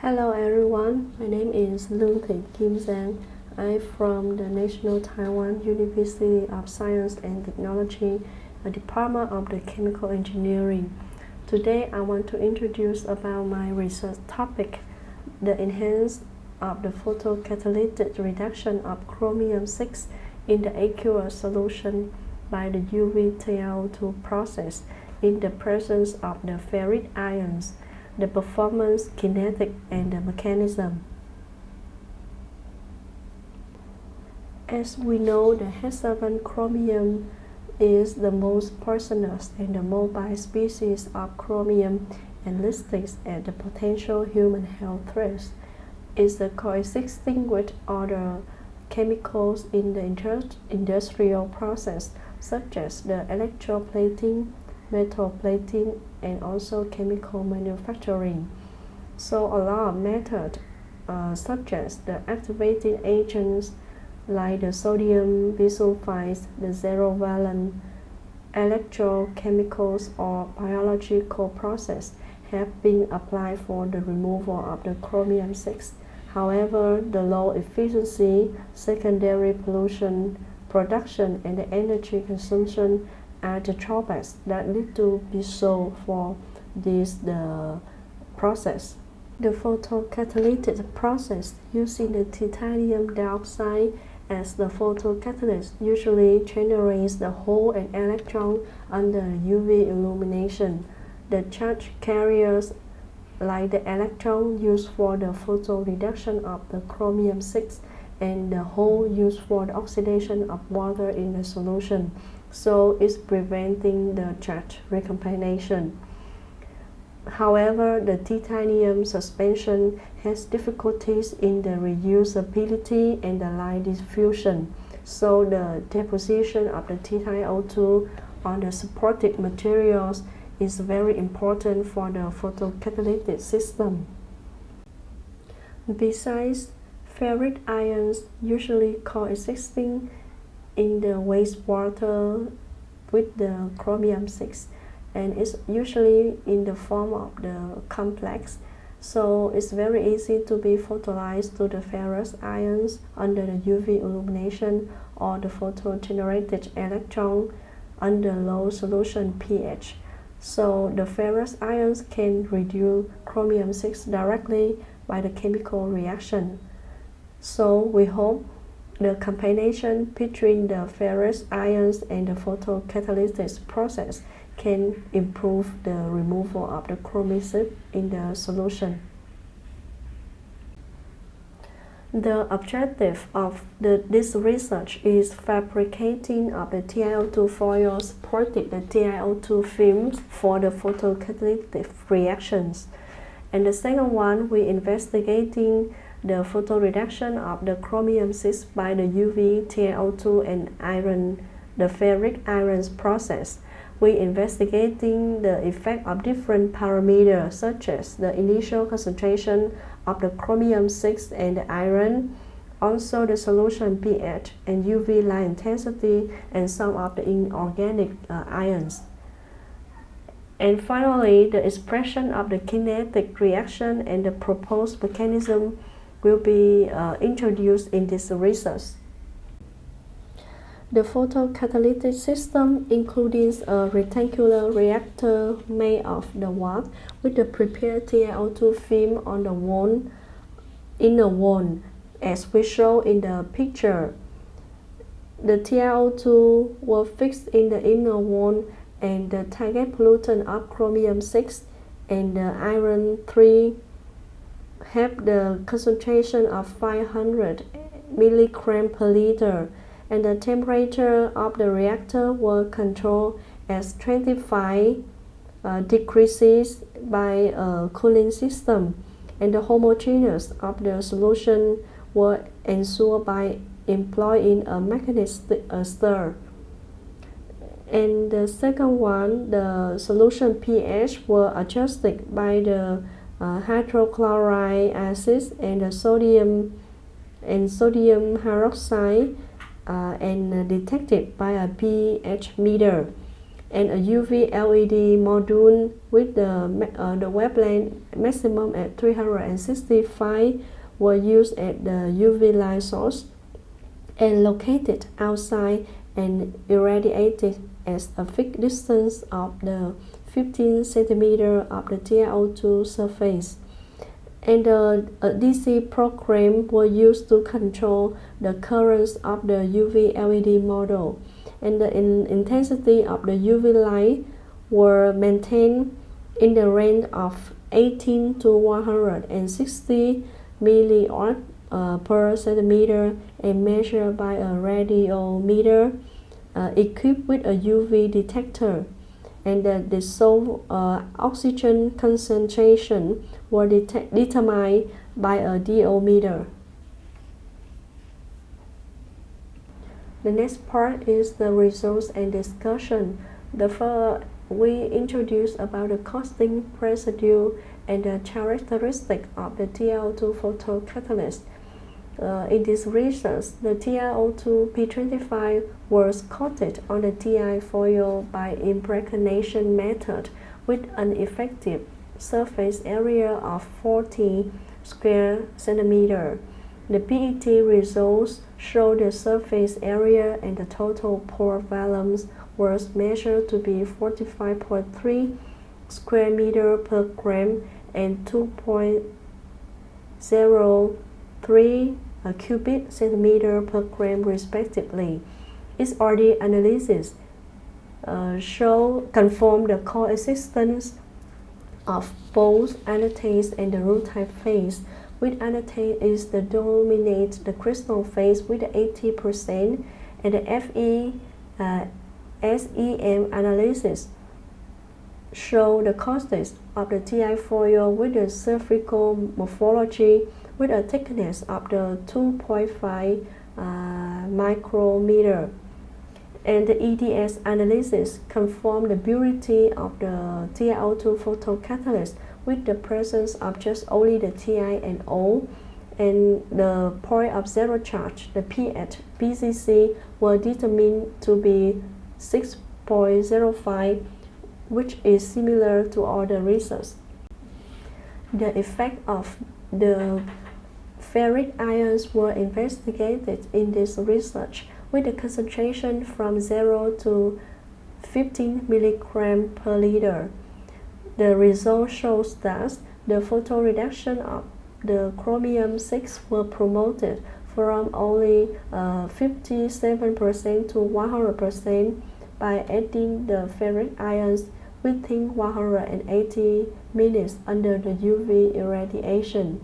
Hello everyone, my name is Lương Thị Kim Giang. I'm from the National Taiwan University of Science and Technology, a department of the Chemical Engineering. Today I want to introduce about my research topic, the enhance of the photocatalytic reduction of chromium-6 in the aqueous solution by the UV TiO2 process in the presence of the ferric ions, the performance, kinetics, and the mechanism. As we know, the H7 chromium is the most poisonous and the mobile species of chromium and listed as the potential human health threat. It's coexisting with other chemicals in the industrial process, such as the electroplating, metal plating, and also chemical manufacturing. So a lot of methods such as the activating agents like the sodium bisulfite, the zero-valent electrochemicals or biological process have been applied for the removal of the chromium-6. However, the low efficiency, secondary pollution, production, and the energy consumption are the drawbacks that need to be solved for this process. The photocatalytic process using the titanium dioxide as the photocatalyst usually generates the hole and electron under UV illumination. The charge carriers like the electron used for the PhotoReduction of the chromium-6 and the hole used for the oxidation of water in the solution. So it's preventing the charge recombination. However, the titanium suspension has difficulties in the reusability and the light diffusion. So the deposition of the TiO2 on the supporting materials is very important for the photocatalytic system. Besides, ferric ions usually coexisting in the wastewater with the chromium-6, and it's usually in the form of the complex, so it's very easy to be photolyzed to the ferrous ions under the UV illumination or the photogenerated electron under low solution pH. So the ferrous ions can reduce chromium-6 directly by the chemical reaction. So we hope the combination between the ferrous ions and the photocatalytic process can improve the removal of the chromium-6 in the solution. The objective of this research is fabricating of the TiO2 foil supporting the TiO2 films for the photocatalytic reactions. And the second one, we investigating the photoreduction of the chromium-6 by the UV TiO2 and iron, the ferric irons process. We investigating the effect of different parameters such as the initial concentration of the chromium-6 and the iron, also the solution pH and UV light intensity, and some of the inorganic ions. And finally, the expression of the kinetic reaction and the proposed mechanism will be introduced in this research. The photocatalytic system includes a rectangular reactor made of the wax with the prepared TiO2 film on the inner wall, as we show in the picture. The TiO2 were fixed in the inner wall, and the target pollutant of chromium-6 and the iron-3 have the concentration of 500 mg per liter, and the temperature of the reactor were controlled as 25 degrees by a cooling system, and the homogeneous of the solution were ensured by employing a magnetic stir. And the second one, the solution pH were adjusted by the hydrochloric acid and the sodium hydroxide and detected by a pH meter. and a UV LED module with the wavelength maximum at 365 were used at the UV light source and located outside and irradiated at a fixed distance of the 15 cm of the TiO2 surface. And a DC program was used to control the currents of the UV LED model, and the intensity of the UV light were maintained in the range of 18 to 160 milliwatt per centimeter and measured by a radiometer equipped with a UV detector. And the dissolved oxygen concentration were determined by a DO meter. The next part is the results and discussion. We introduce about the costing residue and the characteristic of the TiO2 photocatalyst. In this research, the TiO2 P25 was coated on the Ti foil by impregnation method with an effective surface area of 40 square centimeter. The PET results show the surface area and the total pore volumes was measured to be 45.3 square meter per gram and 2.03 cubic centimeter per gram respectively. Its RD analysis confirmed the coexistence of both annotates and the rutile phase, with annotate is the dominate the crystal phase with 80%, and the SEM analysis show the causes of the Ti foil with the spherical morphology with a thickness of the 2.5 micrometer. And the EDS analysis confirmed the purity of the TiO2 photocatalyst with the presence of just only the Ti and O, and the point of zero charge, the P at BCC, were determined to be 6.05, which is similar to all the research. The effect of the ferric ions were investigated in this research with a concentration from 0 to 15 milligram per liter. The result shows that the photoreduction of the chromium-6 were promoted from only 57% to 100% by adding the ferric ions within 180 minutes under the UV irradiation.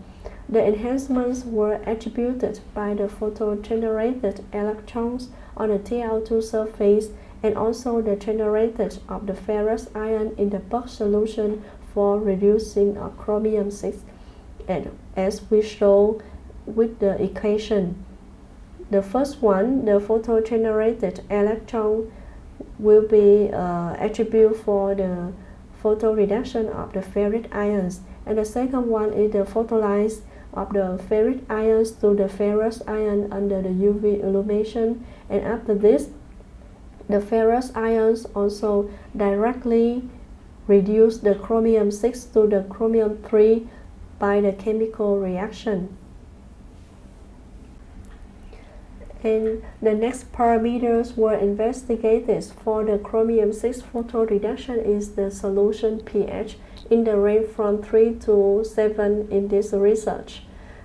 The enhancements were attributed by the photo-generated electrons on the TiO2 surface and also the generated of the ferrous ion in the bulk solution for reducing of chromium-6, and as we show with the equation. The first one, the photo-generated electron, will be attribute for the photoreduction of the ferric ions, and the second one is the photolysis of the ferric ions to the ferrous ion under the UV illumination, and after this, the ferrous ions also directly reduce the chromium-6 to the chromium-3 by the chemical reaction. And the next parameters were investigated for the chromium-6 photoreduction is the solution pH in the range from 3 to 7 in this research.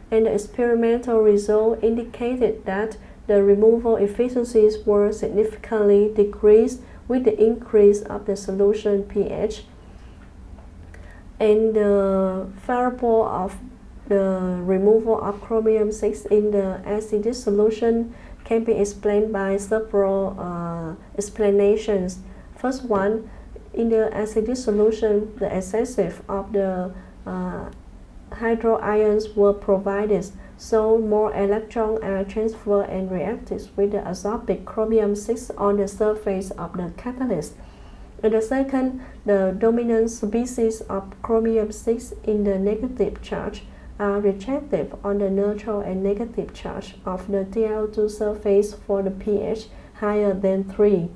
And the experimental result indicated that the removal efficiencies were significantly decreased with the increase of the solution pH. And the variable of the removal of chromium-6 in the acidic solution can be explained by several explanations. First one, in the acidic solution, the excessive of the hydro ions were provided, so more electrons are transferred and reacted with the adsorbed chromium-6 on the surface of the catalyst. And the second, the dominant species of chromium-6 in the negative charge are reactive on the neutral and negative charge of the TiO2 surface for the pH higher than 3.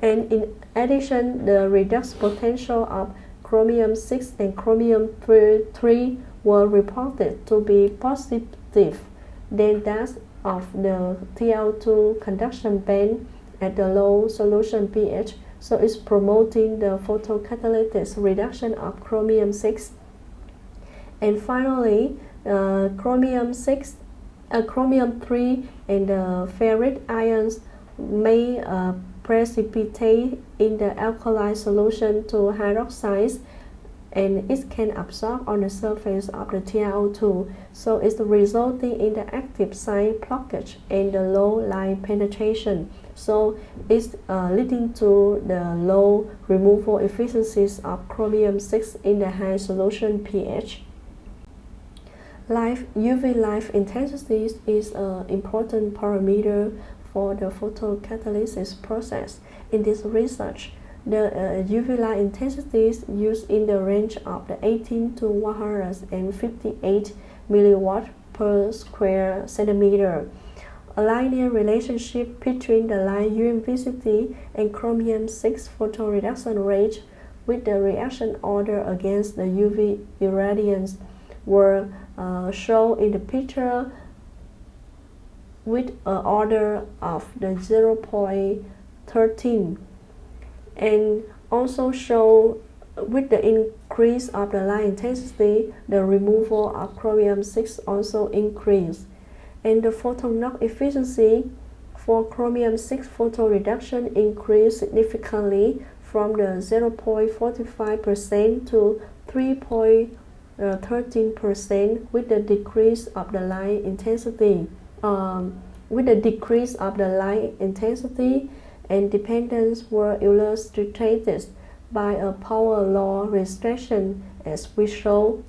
And in addition, the redox potential of chromium-6 and chromium-3 were reported to be positive than that of the Ti2 conduction band at the low solution pH, so it's promoting the photocatalytic reduction of chromium-6. And finally, chromium-3 and the ferric ions may precipitate in the alkali solution to hydroxides, and it can absorb on the surface of the TiO2, so it's resulting in the active site blockage and the low light penetration. So it's leading to the low removal efficiencies of chromium-6 in the high solution pH. UV light intensity is an important parameter for the photocatalysis process. In this research, the UV light intensities used in the range of the 18 to 158 milliwatt per square centimeter. A linear relationship between the light UV and chromium-6 photoreduction rate with the reaction order against the UV irradiance were shown in the picture with an order of the 0.13, and also show with the increase of the light intensity, the removal of chromium-6 also increased. And the photon knock efficiency for chromium-6 photoreduction increased significantly from the 0.45% to 3.13% with the decrease of the light intensity. And dependence were illustrated by a power law restriction as we show.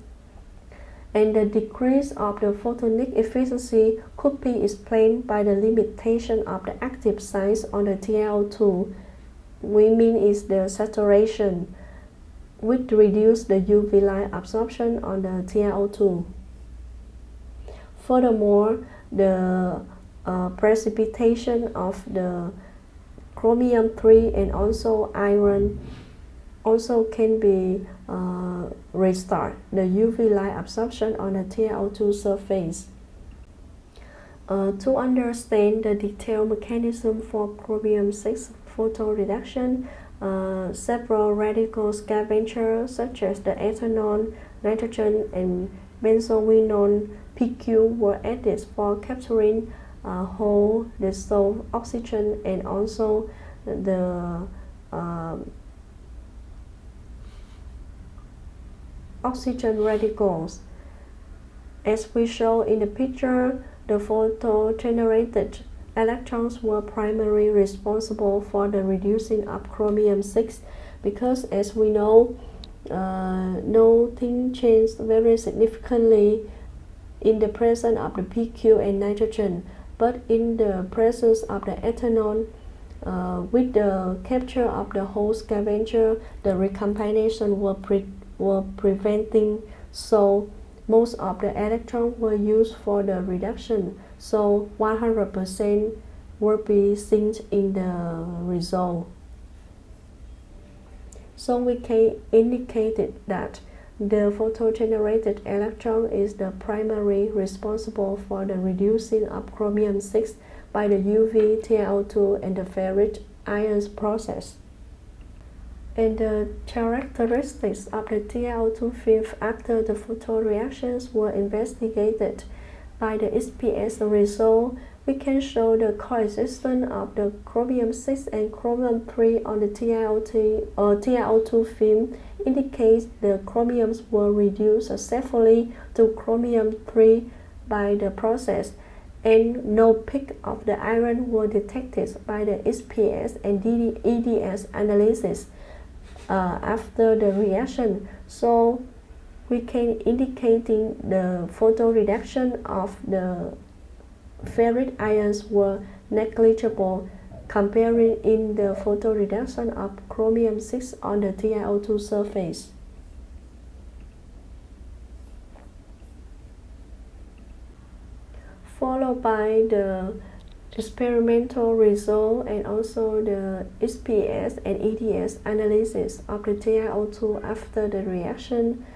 And the decrease of the photonic efficiency could be explained by the limitation of the active sites on the TiO2. We mean is the saturation, which reduce the UV light absorption on the TiO2. Furthermore, the precipitation of the chromium-3 and also iron also can be restart the UV light absorption on the TiO2 surface. To understand the detailed mechanism for chromium-6 photoreduction, several radical scavengers such as the ethanol, nitrogen, and benzoenol PQ were added for capturing whole dissolved oxygen and also the oxygen radicals. As we show in the picture, the photo-generated electrons were primarily responsible for the reducing of chromium-6 because, as we know, nothing changed very significantly in the presence of the PQ and nitrogen, but in the presence of the ethanol, with the capture of the whole scavenger, the recombination were preventing, so most of the electrons were used for the reduction, so 100% will be seen in the result. So we can indicate that the photo-generated electron is the primary responsible for the reducing of chromium-6 by the UV, TiO2, and the ferric ions process. And the characteristics of the TiO2 film after the photoreactions were investigated. By the SPS result, we can show the coexistence of the chromium-6 and chromium-3 on the TiO2 film indicates the chromiums were reduced successfully to chromium-3 by the process, and no peak of the iron were detected by the SPS and EDS analysis after the reaction. So we can indicating the photoreduction of the ferric ions were negligible comparing in the photoreduction of chromium-6 on the TiO2 surface. Followed by the experimental result and also the XPS and ETS analysis of the TiO2 after the reaction,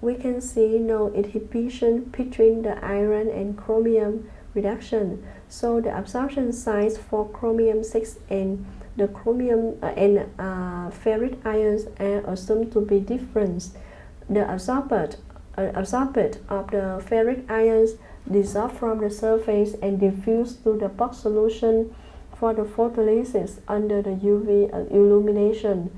we can see no inhibition between the iron and chromium reduction. So the absorption size for chromium 6 and the chromium and ferric ions are assumed to be different. The absorbed of the ferric ions dissolve from the surface and diffuse to the box solution for the photolysis under the UV illumination.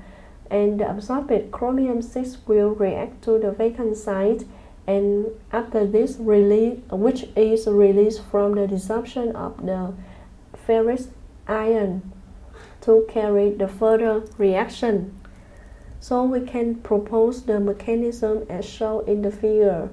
And the absorbed chromium 6 will react to the vacant site, and after this which is released from the dissolvation of the ferric ion to carry the further reaction. So we can propose the mechanism as shown in the figure.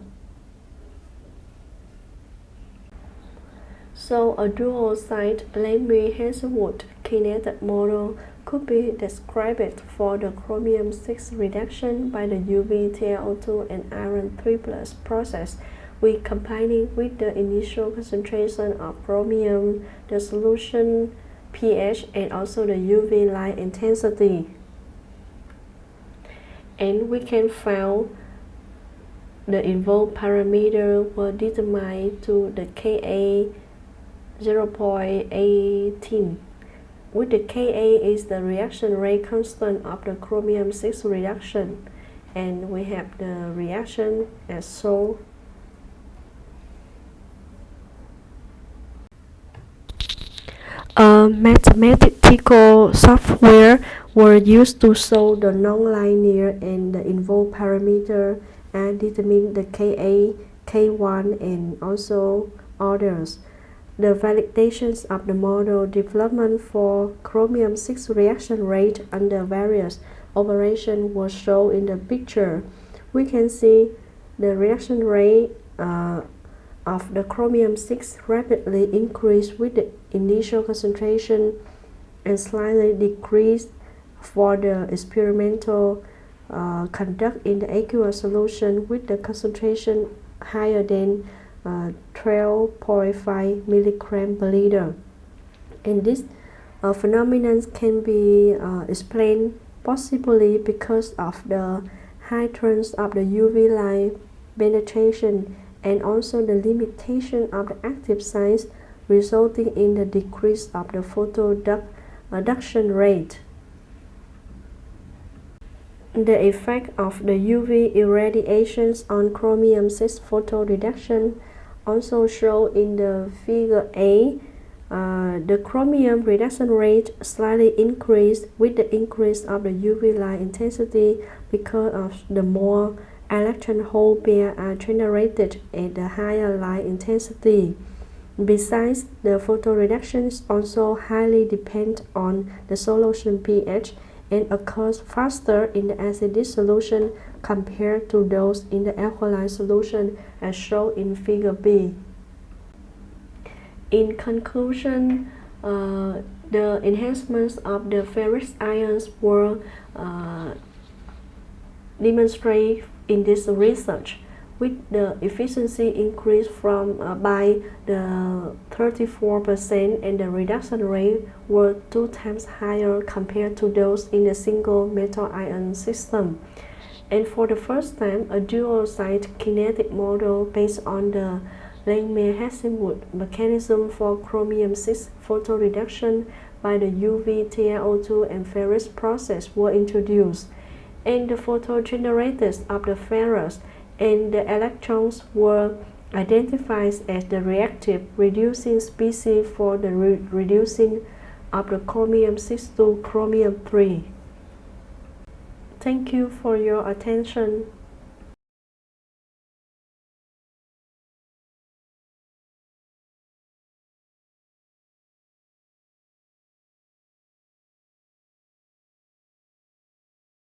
So a dual-side Lamy-Hazelwood kinetic model could be described for the chromium 6 reduction by the UV TiO2 and iron 3+ process, with combining with the initial concentration of chromium, the solution pH, and also the UV light intensity. And we can find the involved parameter were determined to the Ka 0.18, with the Ka is the reaction rate constant of the chromium 6 reduction, and we have the reaction as shown. Mathematical software were used to show the nonlinear and the involved parameter and determine the Ka, K1, and also others. The validations of the model development for chromium 6 reaction rate under various operations was shown in the picture. We can see the reaction rate of the chromium 6 rapidly increased with the initial concentration and slightly decreased for the experimental conduct in the aqueous solution with the concentration higher than 12.5 milligram per liter. And this phenomenon can be explained possibly because of the high terms of the UV light penetration and also the limitation of the active sites, resulting in the decrease of the photoreduction rate. The effect of the UV irradiations on chromium 6 photoreduction also shown in the figure A. The chromium reduction rate slightly increased with the increase of the UV light intensity because of the more electron hole pair are generated at the higher light intensity. Besides, the photoreductions also highly depend on the solution pH and occurs faster in the acidic solution compared to those in the alkaline solution as shown in figure B. In conclusion, the enhancements of the ferric ions were demonstrated in this research, with the efficiency increased by the 34%, and the reduction rate were 2 times higher compared to those in the single metal ion system. And for the first time, a dual-side kinetic model based on the Lamy-Hazelwood mechanism for chromium 6 photoreduction by the UV TiO2 and ferric process were introduced, and the photogenerators of the ferrous and the electrons were identified as the reactive reducing species for the reducing of the chromium 6 to chromium 3. Thank you for your attention.